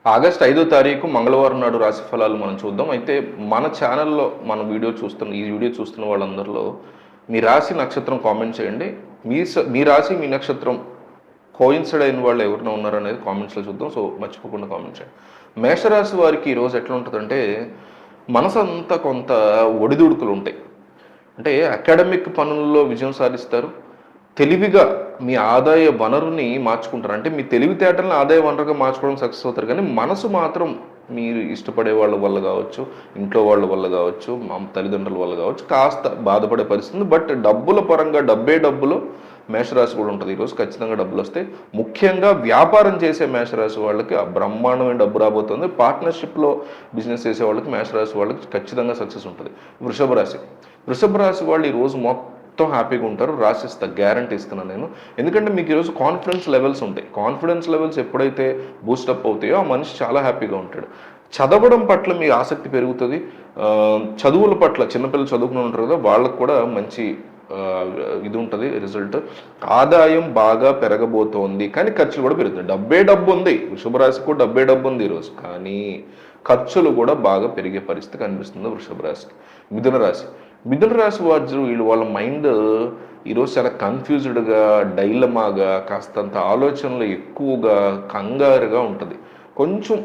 August 5వ తారీఖు మంగళవారం నాడు రాశి ఫలాలు మనం చూద్దాం. అయితే మన ఛానల్‌లో మన ఈ వీడియో చూస్తున్న వాళ్ళందరిలో మీ రాశి, నక్షత్రం కామెంట్ చేయండి. మీ రాశి, మీ నక్షత్రం కోయిన్సైడ్ అయిన వాళ్ళు ఎవరైనా ఉన్నారనేది కామెంట్స్‌లో చూద్దాం. సో, మర్చిపోకుండా కామెంట్ చేయండి. మేషరాశి వారికి ఈరోజు ఎట్లా ఉంటదంటే, మనసంతా కొంత ఒడిదుడుకులుంటాయి. అంటే అకాడమిక్ పనుల్లో విజయం సాధిస్తారు. తెలివిగా మీ ఆదాయ వనరుని మార్చుకుంటారు. అంటే మీ తెలివితేటలను ఆదాయ వనరుగా మార్చుకోవడం సక్సెస్ అవుతారు. కానీ మనసు మాత్రం మీరు ఇష్టపడే వాళ్ళ వల్ల కావచ్చు, ఇంట్లో వాళ్ళ వల్ల కావచ్చు, మా తల్లిదండ్రుల వల్ల కావచ్చు, కాస్త బాధపడే పరిస్థితి. బట్ డబ్బుల పరంగా డబ్బులో మేషరాశి కూడా ఉంటుంది. ఈరోజు ఖచ్చితంగా డబ్బులు వస్తాయి. ముఖ్యంగా వ్యాపారం చేసే మేషరాశి వాళ్ళకి ఆ బ్రహ్మాండమైన డబ్బు రాబోతుంది. పార్ట్నర్షిప్లో బిజినెస్ చేసే వాళ్ళకి మేషరాశి వాళ్ళకి ఖచ్చితంగా సక్సెస్ ఉంటుంది. వృషభ రాశి వాళ్ళు ఈరోజు మొత్తం హ్యాపీగా ఉంటారు. రాసిస్తా, గ్యారంటీ ఇస్తున్నాను నేను. ఎందుకంటే మీకు ఈరోజు కాన్ఫిడెన్స్ లెవెల్స్ ఉంటాయి. కాన్ఫిడెన్స్ లెవెల్స్ ఎప్పుడైతే బూస్టప్ అవుతాయో ఆ మనిషి చాలా హ్యాపీగా ఉంటాడు. చదవడం పట్ల మీ ఆసక్తి పెరుగుతుంది. చదువుల పట్ల చిన్నపిల్లలు చదువుకుని ఉంటారు కదా, వాళ్ళకు కూడా మంచి ఇది ఉంటుంది రిజల్ట్. ఆదాయం బాగా పెరగబోతోంది, కానీ ఖర్చులు కూడా పెరుగుతుంది. డబ్బు ఉంది, వృషభ రాశికి కూడా డబ్బు ఉంది ఈరోజు. కానీ ఖర్చులు కూడా బాగా పెరిగే పరిస్థితి కనిపిస్తుంది వృషభ రాశికి. మిథున రాశి వాళ్ళ మైండ్ ఈరోజు చాలా కన్ఫ్యూజ్డ్గా, డైలమాగా, కాస్తంత ఆలోచనలు ఎక్కువగా, కంగారుగా ఉంటుంది. కొంచెం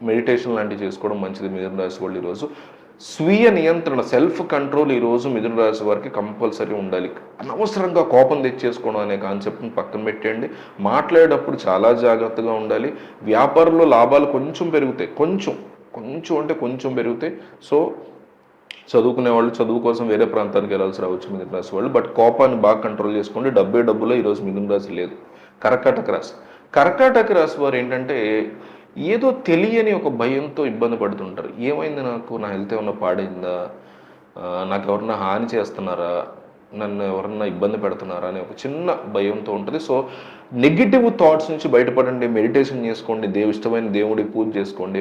మెడిటేషన్ లాంటివి చేసుకోవడం మంచిది మిథున రాశి వాళ్ళు ఈరోజు. స్వీయ నియంత్రణ, సెల్ఫ్ కంట్రోల్ ఈరోజు మిథున రాశి వారికి కంపల్సరీ ఉండాలి. అనవసరంగా కోపం తెచ్చేసుకోవడం అనే కాన్సెప్ట్ని పక్కన పెట్టండి. మాట్లాడేటప్పుడు చాలా జాగ్రత్తగా ఉండాలి. వ్యాపారంలో లాభాలు కొంచెం పెరుగుతాయి, కొంచెం పెరుగుతాయి. సో చదువుకునే వాళ్ళు చదువు కోసం వేరే ప్రాంతానికి వెళ్ళాల్సి రావచ్చు మిథున రాశి వాళ్ళు. బట్ కోపాన్ని బాగా కంట్రోల్ చేసుకోండి. డబ్బులో ఈరోజు మిథున రాశి లేదు. కర్కాటక రాశి వారు ఏంటంటే ఏదో తెలియని ఒక భయంతో ఇబ్బంది పడుతుంటారు. ఏమైంది, నా హెల్త్ ఏమన్నా పాడైందా, నాకు ఎవరన్నా హాని చేస్తున్నారా, నన్ను ఎవరన్నా ఇబ్బంది పెడుతున్నారా అనే ఒక చిన్న భయంతో ఉంటుంది. సో నెగిటివ్ థాట్స్ నుంచి బయటపడండి. మెడిటేషన్ చేసుకోండి, ఇష్టమైన దేవుడికి పూజ చేసుకోండి.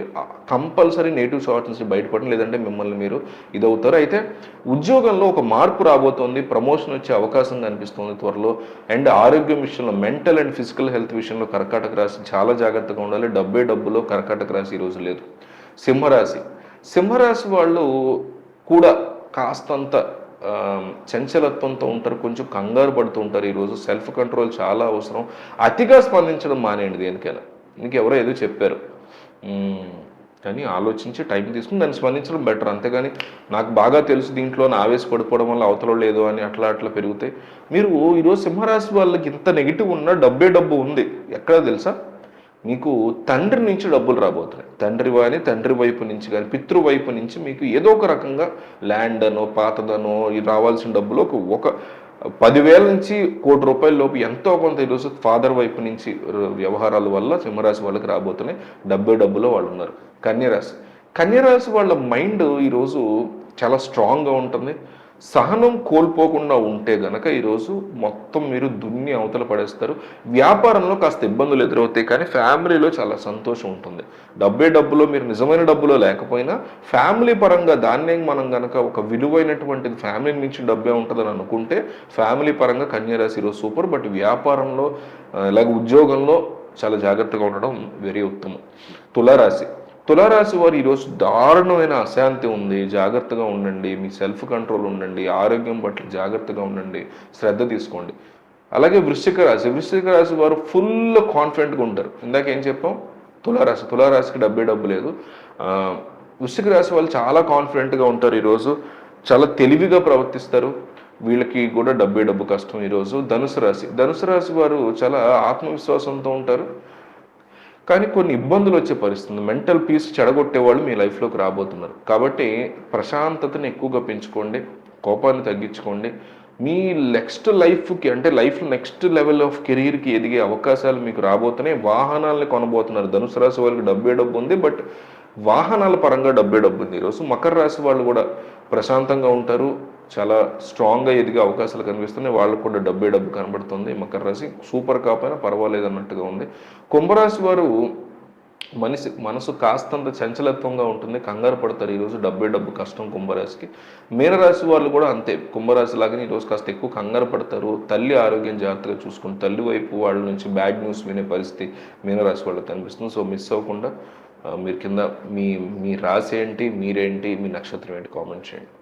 కంపల్సరీ నెగిటివ్ థాట్స్ నుంచి బయటపడండి, లేదంటే మిమ్మల్ని మీరు ఇదవుతారు. అయితే ఉద్యోగంలో ఒక మార్పు రాబోతోంది. ప్రమోషన్ వచ్చే అవకాశం కనిపిస్తుంది త్వరలో. అండ్ ఆరోగ్యం విషయంలో, మెంటల్ అండ్ ఫిజికల్ హెల్త్ విషయంలో కర్కాటక రాశి చాలా జాగ్రత్తగా ఉండాలి. డబ్బులో కర్కాటక రాశి ఈరోజు లేదు. సింహరాశి వాళ్ళు కూడా కాస్తంత చంచలత్వంతో ఉంటారు, కొంచెం కంగారు పడుతూ ఉంటారు. ఈరోజు సెల్ఫ్ కంట్రోల్ చాలా అవసరం. అతిగా స్పందించడం మానేయండి దేనికైనా. మీకు ఎవరో ఏదో చెప్పారు కానీ ఆలోచించి టైం తీసుకుని దాన్ని స్పందించడం బెటర్. అంతేగాని నాకు బాగా తెలుసు దీంట్లో ఆవేశపడిపోవడం వల్ల అవతల లేదో అని అట్లా పెరుగుతాయి. మీరు ఈరోజు సింహరాశి వాళ్ళకి ఇంత నెగిటివ్ ఉన్నా డబ్బు ఉంది. ఎక్కడా తెలుసా, మీకు తండ్రి నుంచి డబ్బులు రాబోతున్నాయి. తండ్రి వైపు నుంచి కానీ పితృవైపు నుంచి మీకు ఏదో ఒక రకంగా ల్యాండ్ అనో పాతదనో రావాల్సిన డబ్బులు ఒక 10,000 నుంచి ₹1,00,00,000 లోపు ఎంతో కొంత ఈరోజు ఫాదర్ వైపు నుంచి వ్యవహారాల వల్ల సింహరాశి వాళ్ళకి రాబోతున్నాయి. డబ్బులో వాళ్ళు ఉన్నారు. కన్యరాశి వాళ్ళ మైండ్ ఈరోజు చాలా స్ట్రాంగ్గా ఉంటుంది. సహనం కోల్పోకుండా ఉంటే గనక ఈరోజు మొత్తం మీరు దున్ని అవతల పడేస్తారు. వ్యాపారంలో కాస్త ఇబ్బందులు ఎదురవుతాయి, కానీ ఫ్యామిలీలో చాలా సంతోషం ఉంటుంది. డబ్బులో మీరు నిజమైన డబ్బులో లేకపోయినా ఫ్యామిలీ పరంగా దాన్నే మనం గనక ఒక విలువైనటువంటిది ఫ్యామిలీ నుంచి డబ్బే ఉంటుందని అనుకుంటే ఫ్యామిలీ పరంగా కన్యరాశి ఈరోజు సూపర్. బట్ వ్యాపారంలో అలాగే ఉద్యోగంలో చాలా జాగ్రత్తగా ఉండడం వెరీ ఉత్తమం. తులారాశి వారు ఈరోజు దారుణమైన అశాంతి ఉంది. జాగ్రత్తగా ఉండండి, మీ సెల్ఫ్ కంట్రోల్ ఉండండి, ఆరోగ్యం పట్ల జాగ్రత్తగా ఉండండి, శ్రద్ధ తీసుకోండి. అలాగే వృశ్చిక రాశి వారు ఫుల్ కాన్ఫిడెంట్గా ఉంటారు. ఇందాక ఏం చెప్పాం, తులారాశికి డబ్బు లేదు. వృశ్చిక రాశి వాళ్ళు చాలా కాన్ఫిడెంట్గా ఉంటారు. ఈరోజు చాలా తెలివిగా ప్రవర్తిస్తారు. వీళ్ళకి కూడా డబ్బు కష్టం ఈరోజు. ధనుసు రాశి వారు చాలా ఆత్మవిశ్వాసంతో ఉంటారు, కానీ కొన్ని ఇబ్బందులు వచ్చే పరిస్థితుంది. మెంటల్ పీస్ చెడగొట్టే వాళ్ళు మీ లైఫ్లోకి రాబోతున్నారు. కాబట్టి ప్రశాంతతను ఎక్కువగా పెంచుకోండి, కోపాన్ని తగ్గించుకోండి. మీ నెక్స్ట్ లైఫ్కి అంటే లైఫ్లో నెక్స్ట్ లెవెల్ ఆఫ్ కెరీర్కి ఎదిగే అవకాశాలు మీకు రాబోతున్నాయి. వాహనాలని కొనబోతున్నారు. ధనుసు రాశి వాళ్ళకి డబ్బు ఉంది, బట్ వాహనాల పరంగా డబ్బు ఉంది ఈరోజు. మకర రాశి వాళ్ళు కూడా ప్రశాంతంగా ఉంటారు, చాలా స్ట్రాంగ్గా ఎదిగే అవకాశాలు కనిపిస్తున్నాయి. వాళ్ళకు కూడా డబ్బు కనబడుతుంది. మకర రాశి సూపర్ కాకపోయినా పర్వాలేదు అన్నట్టుగా ఉంది. కుంభరాశి వారు మనసు కాస్తంత చంచలత్వంగా ఉంటుంది, కంగారు పడతారు. ఈరోజు డబ్బు కష్టం కుంభరాశికి. మీనరాశి వాళ్ళు కూడా అంతే, కుంభరాశి లాగానే ఈరోజు కాస్త ఎక్కువ కంగారు పడతారు. తల్లి ఆరోగ్యం జాగ్రత్తగా చూసుకుని తల్లి వైపు వాళ్ళ నుంచి బ్యాడ్ న్యూస్ వినే పరిస్థితి మీనరాశి వాళ్ళకి కనిపిస్తుంది. సో మిస్ అవ్వకుండా మీరు కింద మీ మీ రాశి ఏంటి, మీరేంటి, మీ నక్షత్రం ఏంటి కామెంట్ చేయండి.